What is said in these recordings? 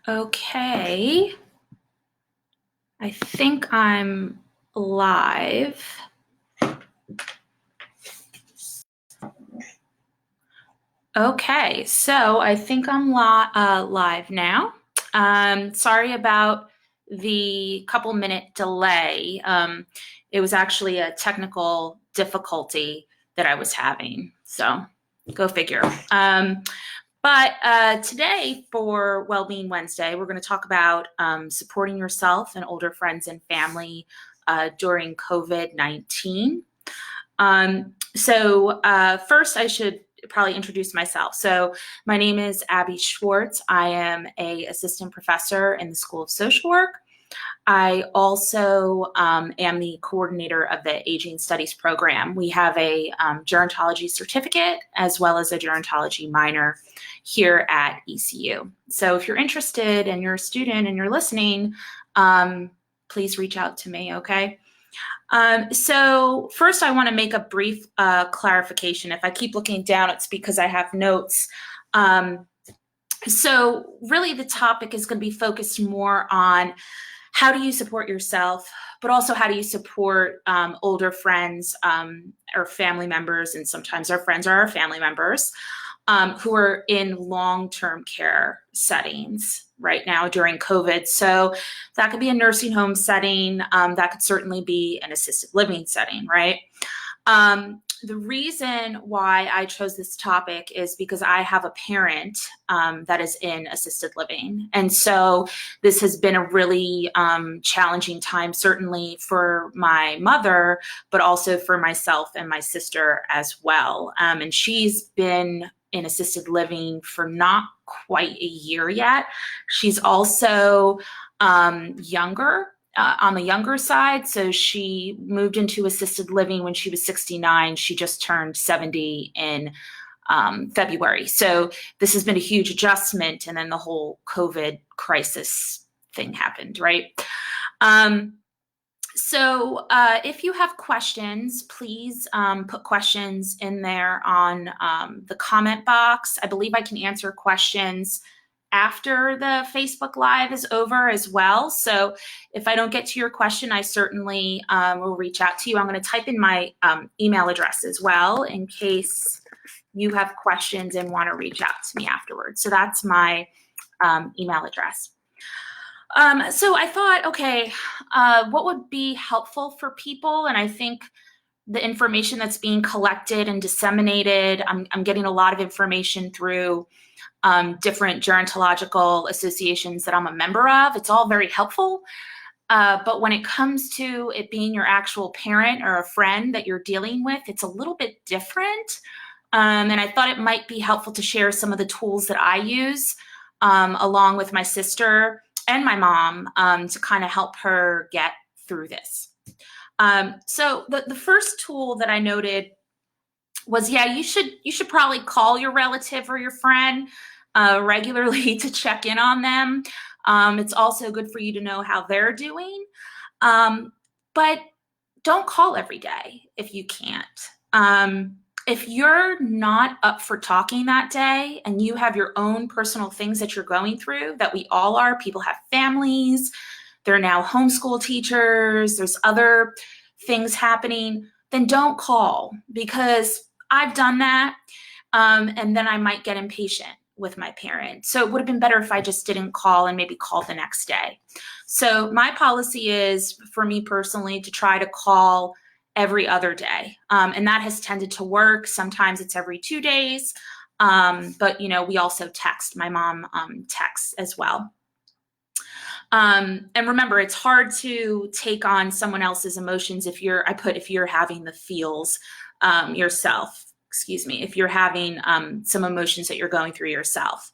Okay, I think I'm live. Okay, so I think I'm live now. Sorry about the couple minute delay. It was actually a technical difficulty that I was having, so go figure. But today for Wellbeing Wednesday, we're going to talk about supporting yourself and older friends and family during COVID-19. First, I should probably introduce myself. So my name is Abby Schwartz. I am an assistant professor in the School of Social Work. I also am the coordinator of the Aging Studies program. We have a Gerontology certificate as well as a Gerontology minor here at ECU. So if you're interested and you're a student and you're listening, please reach out to me, okay? So first I want to make a brief clarification. If I keep looking down, it's because I have notes. So really the topic is going to be focused more on how do you support yourself, but also how do you support older friends or family members, and sometimes our friends are our family members, who are in long-term care settings right now during COVID. So that could be a nursing home setting. That could certainly be an assisted living setting, right? The reason why I chose this topic is because I have a parent that is in assisted living. And so this has been a really challenging time, certainly for my mother, but also for myself and my sister as well. And she's been in assisted living for not quite a year yet. She's also younger. On the younger side. So she moved into assisted living when she was 69. She just turned 70 in February. So this has been a huge adjustment. And then the whole COVID crisis thing happened, right? If you have questions, please put questions in there on the comment box. I believe I can answer questions after the Facebook Live is over as well. So if I don't get to your question, I certainly will reach out to you. I'm going to type in my email address as well in case you have questions and want to reach out to me afterwards. So that's my email address. So I thought, okay, what would be helpful for people? And I think the information that's being collected and disseminated, I'm getting a lot of information through different gerontological associations that I'm a member of. It's all very helpful. But when it comes to it being your actual parent or a friend that you're dealing with, it's a little bit different. And I thought it might be helpful to share some of the tools that I use along with my sister and my mom to kind of help her get through this. So the first tool that I noted was, yeah, you should probably call your relative or your friend regularly to check in on them. It's also good for you to know how they're doing, but don't call every day if you can't. If you're not up for talking that day and you have your own personal things that you're going through, that we all are, people have families, they're now homeschool teachers, there's other things happening, then don't call, because I've done that, and then I might get impatient with my parent. So it would have been better if I just didn't call and maybe call the next day. So my policy is, for me personally, to try to call every other day. And that has tended to work. Sometimes it's every 2 days, but we also text. My mom texts as well. And remember, it's hard to take on someone else's emotions if you're having the feels yourself, if you're having some emotions that you're going through yourself.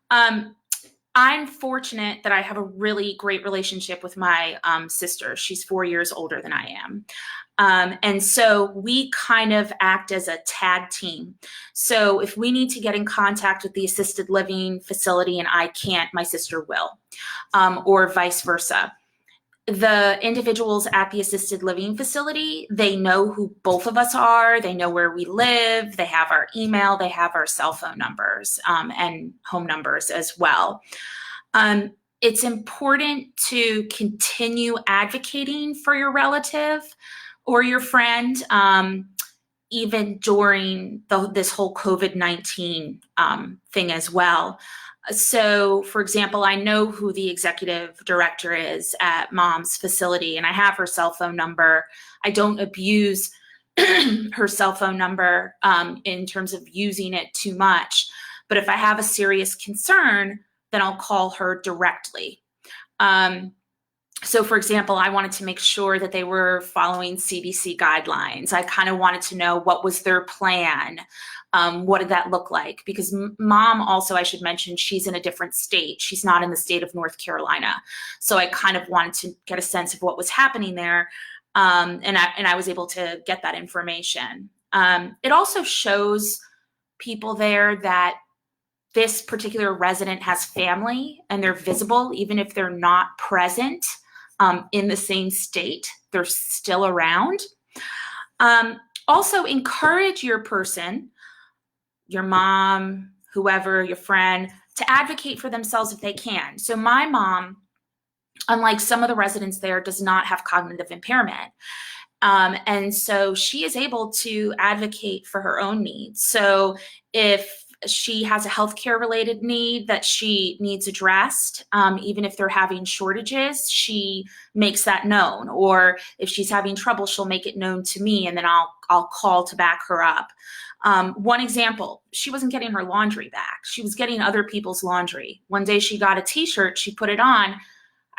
I'm fortunate that I have a really great relationship with my sister. She's 4 years older than I am. And so we kind of act as a tag team. So if we need to get in contact with the assisted living facility and I can't, my sister will, or vice versa. The individuals at the assisted living facility, they know who both of us are. They know where we live. They have our email. They have our cell phone numbers and home numbers as well. It's important to continue advocating for your relative or your friend, even during this whole COVID-19 thing as well. So, for example, I know who the executive director is at Mom's facility, and I have her cell phone number. I don't abuse her cell phone number in terms of using it too much. But if I have a serious concern, then I'll call her directly. So for example, I wanted to make sure that they were following CDC guidelines. I kind of wanted to know what was their plan. What did that look like? Because Mom also, I should mention, she's in a different state. She's not in the state of North Carolina. So I kind of wanted to get a sense of what was happening there. And I was able to get that information. It also shows people there that this particular resident has family and they're visible, even if they're not present in the same state, they're still around. Also encourage your person, your mom, whoever, your friend, to advocate for themselves if they can. So my mom, unlike some of the residents there, does not have cognitive impairment. And so she is able to advocate for her own needs. So if she has a healthcare related need that she needs addressed, even if they're having shortages, she makes that known. Or if she's having trouble, she'll make it known to me, and then I'll call to back her up. One example, she wasn't getting her laundry back. She was getting other people's laundry. One day she got a t-shirt, she put it on.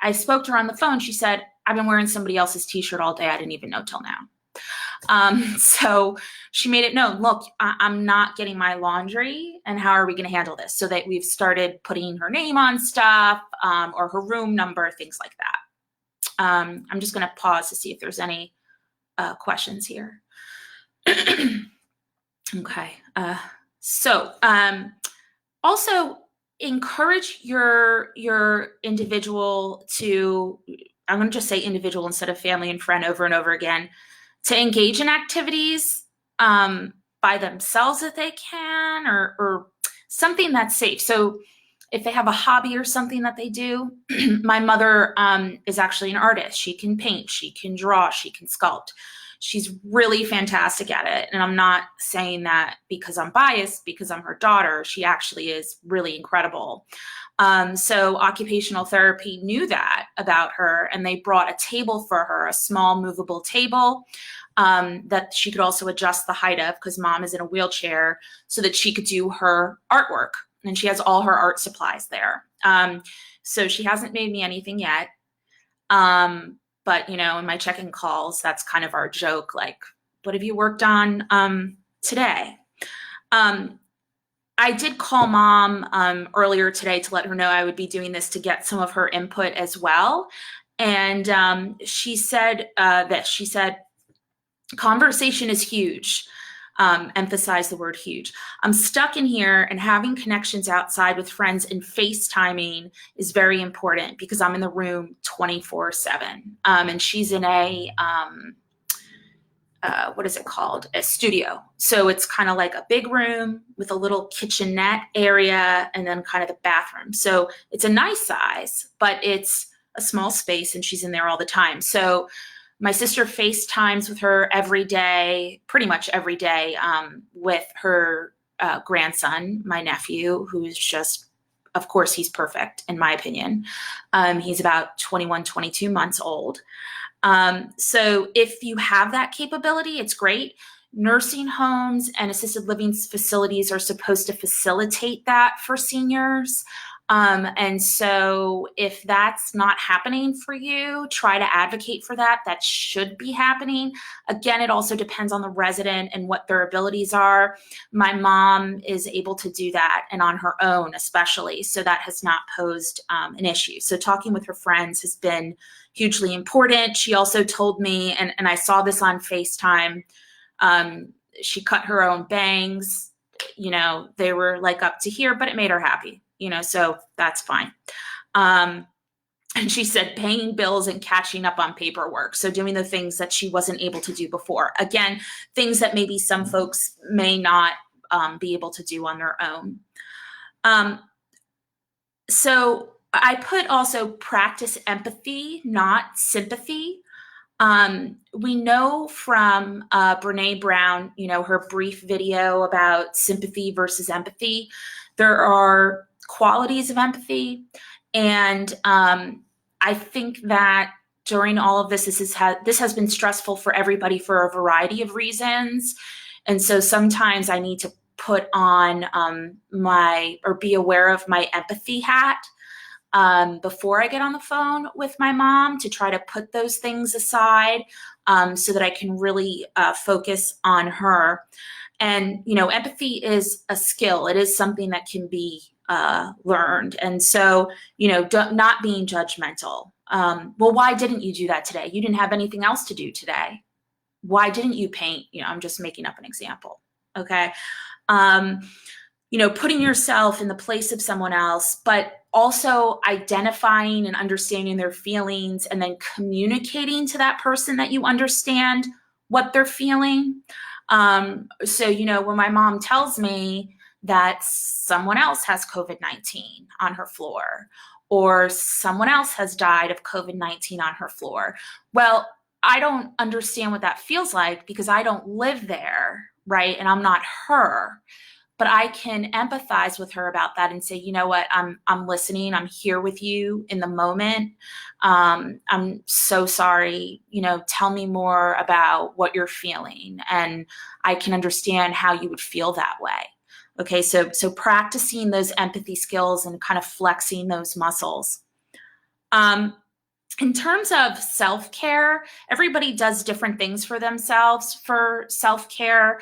I spoke to her on the phone. She said, I've been wearing somebody else's t-shirt all day. I didn't even know till now. So she made it known, look, I'm not getting my laundry, and how are we going to handle this? So that we've started putting her name on stuff, or her room number, things like that. I'm just going to pause to see if there's any questions here. Okay. So also encourage your individual to, I'm going to just say individual instead of family and friend over and over again, to engage in activities by themselves if they can, or something that's safe. So if they have a hobby or something that they do, my mother is actually an artist. She can paint, she can draw, she can sculpt. She's really fantastic at it. And I'm not saying that because I'm biased, because I'm her daughter. She actually is really incredible. So occupational therapy knew that about her, and they brought a table for her, a small movable table that she could also adjust the height of, because Mom is in a wheelchair, so that she could do her artwork. And she has all her art supplies there. So she hasn't made me anything yet. But, you know, in my check-in calls, that's kind of our joke, like, what have you worked on today? I did call Mom earlier today to let her know I would be doing this, to get some of her input as well. And she said conversation is huge. Emphasize the word huge. I'm stuck in here, and having connections outside with friends and FaceTiming is very important, because I'm in the room 24/7. And she's in a, what is it called? A studio. So it's kind of like a big room with a little kitchenette area, and then kind of the bathroom. So it's a nice size, but it's a small space, and she's in there all the time. So my sister FaceTimes with her every day, pretty much every day, with her grandson, my nephew, who's just, of course, he's perfect, in my opinion. He's about 21, 22 months old. So if you have that capability, it's great. Nursing homes and assisted living facilities are supposed to facilitate that for seniors. And so if that's not happening for you, try to advocate for that. That should be happening. Again, it also depends on the resident and what their abilities are. My mom is able to do that, and on her own especially, so that has not posed an issue. So talking with her friends has been hugely important. She also told me, and I saw this on FaceTime, she cut her own bangs. You know, they were like up to here, but it made her happy. You know, so that's fine. And she said paying bills and catching up on paperwork. So doing the things that she wasn't able to do before. Again, things that maybe some folks may not be able to do on their own. So I put also practice empathy, not sympathy. We know from Brene Brown, her brief video about sympathy versus empathy, there are qualities of empathy. And I think that during all of this, this has been stressful for everybody for a variety of reasons. And so sometimes I need to put on or be aware of my empathy hat before I get on the phone with my mom, to try to put those things aside so that I can really focus on her. And, empathy is a skill. It is something that can be learned. And so, not being judgmental. Well, why didn't you do that today? You didn't have anything else to do today. Why didn't you paint? I'm just making up an example. Okay. Putting yourself in the place of someone else, but also identifying and understanding their feelings, and then communicating to that person that you understand what they're feeling. So, when my mom tells me that someone else has COVID-19 on her floor, or someone else has died of COVID-19 on her floor, well, I don't understand what that feels like because I don't live there, right? And I'm not her. But I can empathize with her about that and say, you know what, I'm listening. I'm here with you in the moment. I'm so sorry. Tell me more about what you're feeling, and I can understand how you would feel that way. Okay, so practicing those empathy skills and kind of flexing those muscles. In terms of self-care, everybody does different things for themselves for self-care.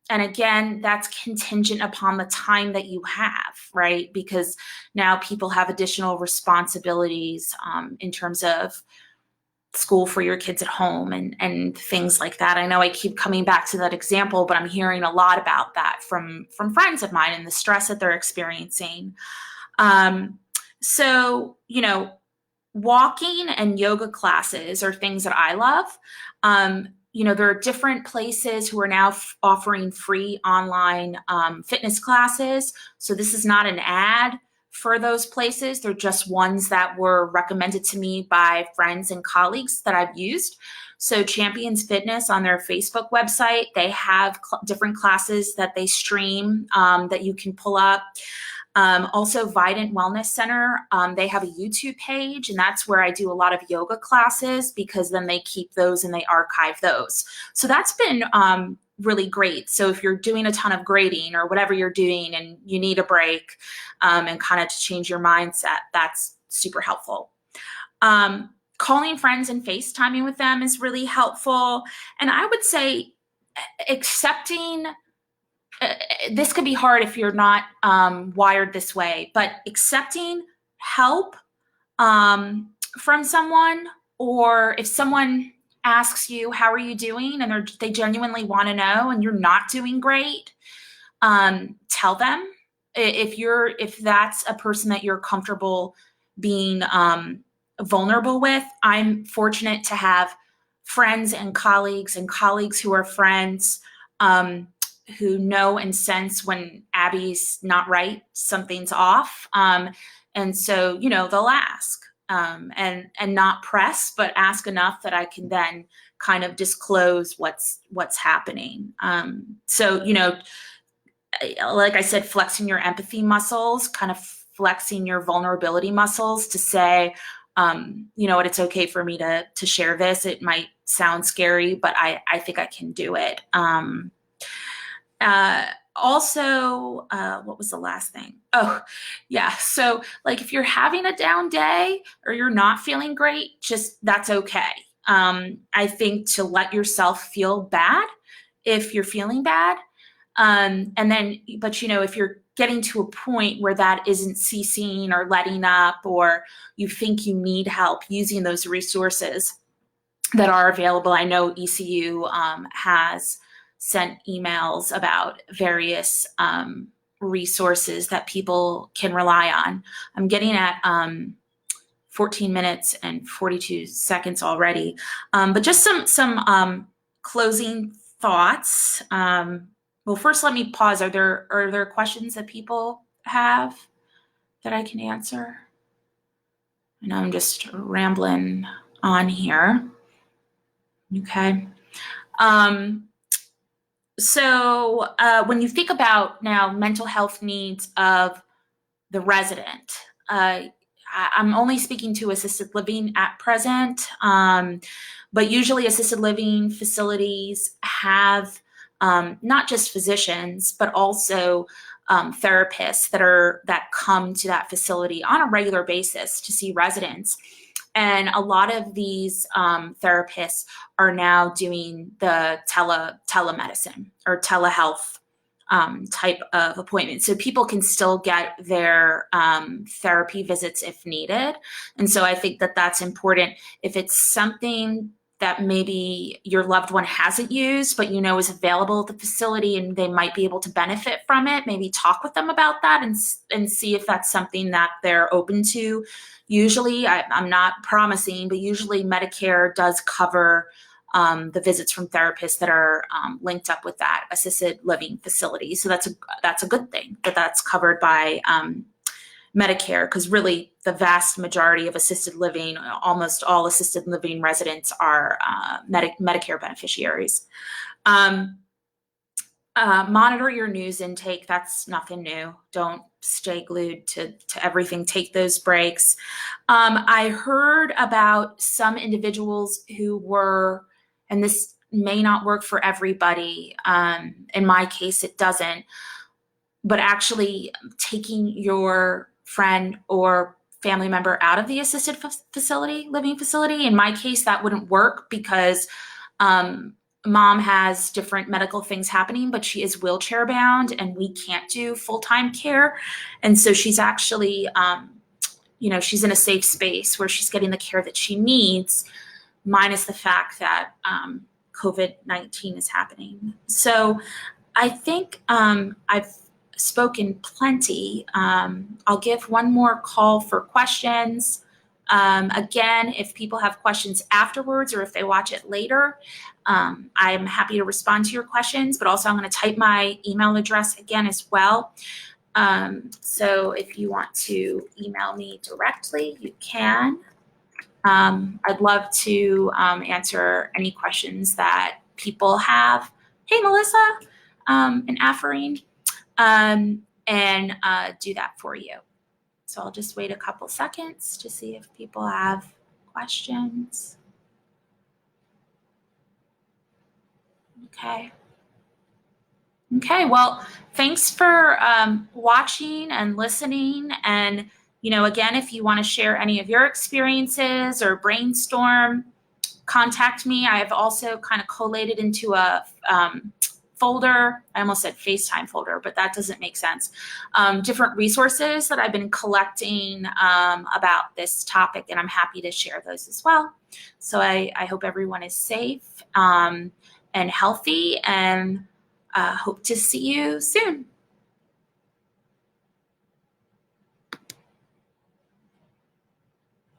And again, that's contingent upon the time that you have, right? Because now people have additional responsibilities in terms of school for your kids at home and things like that. I know I keep coming back to that example, but I'm hearing a lot about that from friends of mine and the stress that they're experiencing. So, walking and yoga classes are things that I love. There are different places who are now offering free online fitness classes. So this is not an ad for those places. They're just ones that were recommended to me by friends and colleagues that I've used. So Champions Fitness, on their Facebook website, they have different classes that they stream that you can pull up. Also, Vidant Wellness Center, they have a YouTube page, and that's where I do a lot of yoga classes, because then they keep those and they archive those. So that's been really great. So if you're doing a ton of grading or whatever you're doing and you need a break and kind of to change your mindset, that's super helpful. Calling friends and FaceTiming with them is really helpful. And I would say accepting this could be hard if you're not wired this way, but accepting help from someone, or if someone asks you, how are you doing? And they genuinely want to know and you're not doing great, tell them. If that's a person that you're comfortable being vulnerable with. I'm fortunate to have friends and colleagues who are friends who know and sense when Abby's not right, something's off. And so, they'll ask and not press, but ask enough that I can then kind of disclose what's happening. So, like I said, flexing your empathy muscles, kind of flexing your vulnerability muscles to say, you know what, it's okay for me to share this. It might sound scary, but I think I can do it. Also, what was the last thing? Oh, yeah. So like if you're having a down day or you're not feeling great, that's okay. I think to let yourself feel bad if you're feeling bad. And then, but if you're getting to a point where that isn't ceasing or letting up, or you think you need help, using those resources that are available. I know ECU has sent emails about various resources that people can rely on. I'm getting at 14 minutes and 42 seconds already. But just some closing thoughts. Well, first, let me pause. Are there questions that people have that I can answer? I know I'm just rambling on here. Okay. So when you think about now mental health needs of the resident, I'm only speaking to assisted living at present, but usually assisted living facilities have not just physicians, but also therapists that come to that facility on a regular basis to see residents. And a lot of these therapists are now doing the telemedicine or telehealth type of appointment. So people can still get their therapy visits if needed. And so I think that that's important. If it's something that maybe your loved one hasn't used, but you know is available at the facility and they might be able to benefit from it, maybe talk with them about that and see if that's something that they're open to. Usually, I'm not promising, but usually Medicare does cover the visits from therapists that are linked up with that assisted living facility. So that's a good thing that that's covered by Medicare, because really the vast majority of assisted living, almost all assisted living residents are Medicare beneficiaries. Monitor your news intake. That's nothing new. Don't stay glued to everything. Take those breaks. I heard about some individuals who were, and this may not work for everybody. In my case, it doesn't, but actually taking your friend or family member out of the assisted living facility. In my case, that wouldn't work because mom has different medical things happening, but she is wheelchair bound and we can't do full-time care. And so she's actually, she's in a safe space where she's getting the care that she needs, minus the fact that COVID-19 is happening. So I think I've spoken plenty. I'll give one more call for questions. Again, if people have questions afterwards or if they watch it later, I'm happy to respond to your questions, but also I'm going to type my email address again as well. So if you want to email me directly, you can. I'd love to answer any questions that people have. Hey, Melissa and Afreen, and do that for you. So I'll just wait a couple seconds to see if people have questions. Okay. Okay, well, thanks for watching and listening. And, again, if you want to share any of your experiences or brainstorm, contact me. I have also kind of collated into a folder. I almost said FaceTime folder, but that doesn't make sense. Different resources that I've been collecting about this topic, and I'm happy to share those as well. So I hope everyone is safe and healthy, and hope to see you soon.